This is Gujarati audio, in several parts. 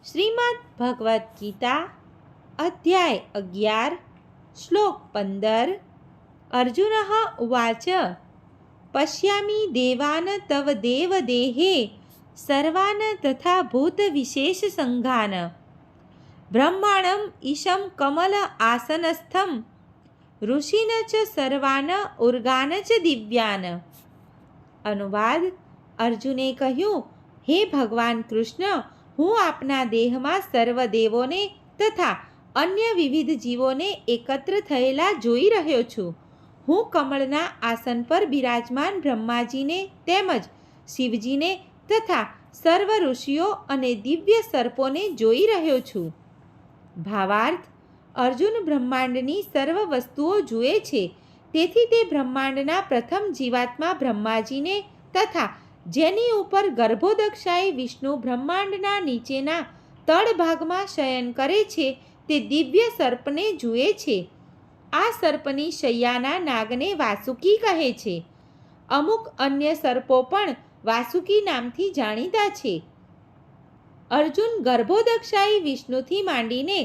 શ્રીમદ્ ભગવદ્ ગીતા અધ્યાય 11 શ્લોક 15 અર્જુન ઉવાચ પશ્યામિ દેવાન તવ દેવ દેહે સર્વાન તથા ભૂત વિશેષ સંઘાન બ્રહ્માણમ ઈશમ કમલ આસનસ્થમ ઋષિન ચ સર્વાન ઉર્ગાન ચ દિવ્યાન. અનુવાદ. અર્જુને કહ્યું, હે ભગવાન કૃષ્ણ, હું આપના દેહમાં સર્વ દેવોને તથા અન્ય વિવિધ જીવોને એકત્ર થયેલા જોઈ રહ્યો છું. હું કમળના આસન પર બિરાજમાન બ્રહ્માજીને તેમજ શિવજીને તથા સર્વ ઋષિઓ અને દિવ્ય સર્પોને જોઈ રહ્યો છું. ભાવાર્થ. અર્જુન બ્રહ્માંડની સર્વ વસ્તુઓ જુએ છે, તેથી તે બ્રહ્માંડના પ્રથમ જીવાત્મા બ્રહ્માજીને તથા જેની ઉપર ગર્ભોદક્ષાએ વિષ્ણુ બ્રહ્માંડના નીચેના તળભાગમાં શયન કરે છે તે દિવ્ય સર્પને જુએ છે. આ સર્પની શૈયાના નાગને વાસુકી કહે છે. અમુક અન્ય સર્પો પણ વાસુકી નામથી જાણીતા છે. અર્જુન ગર્ભોદક્ષાએ વિષ્ણુથી માંડીને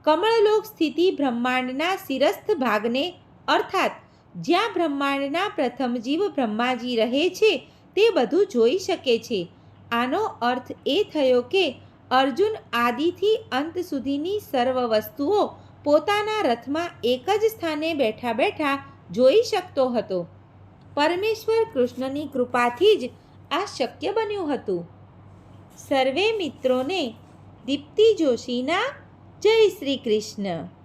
કમળલોક સ્થિતિ બ્રહ્માંડના શિરસ્થ ભાગને અર્થાત જ્યાં બ્રહ્માંડના પ્રથમ જીવ બ્રહ્માજી રહે છે તે બધું જોઈ શકે છે. આનો અર્થ એ થયો કે અર્જુન આદિથી અંત સુધીની સર્વ વસ્તુઓ પોતાના રથમાં એક જ સ્થાને બેઠા બેઠા જોઈ શકતો હતો. પરમેશ્વર કૃષ્ણની કૃપાથી જ આ શક્ય બન્યું હતું. સર્વે મિત્રોને દીપ્તિ જોશીના જય શ્રી કૃષ્ણ.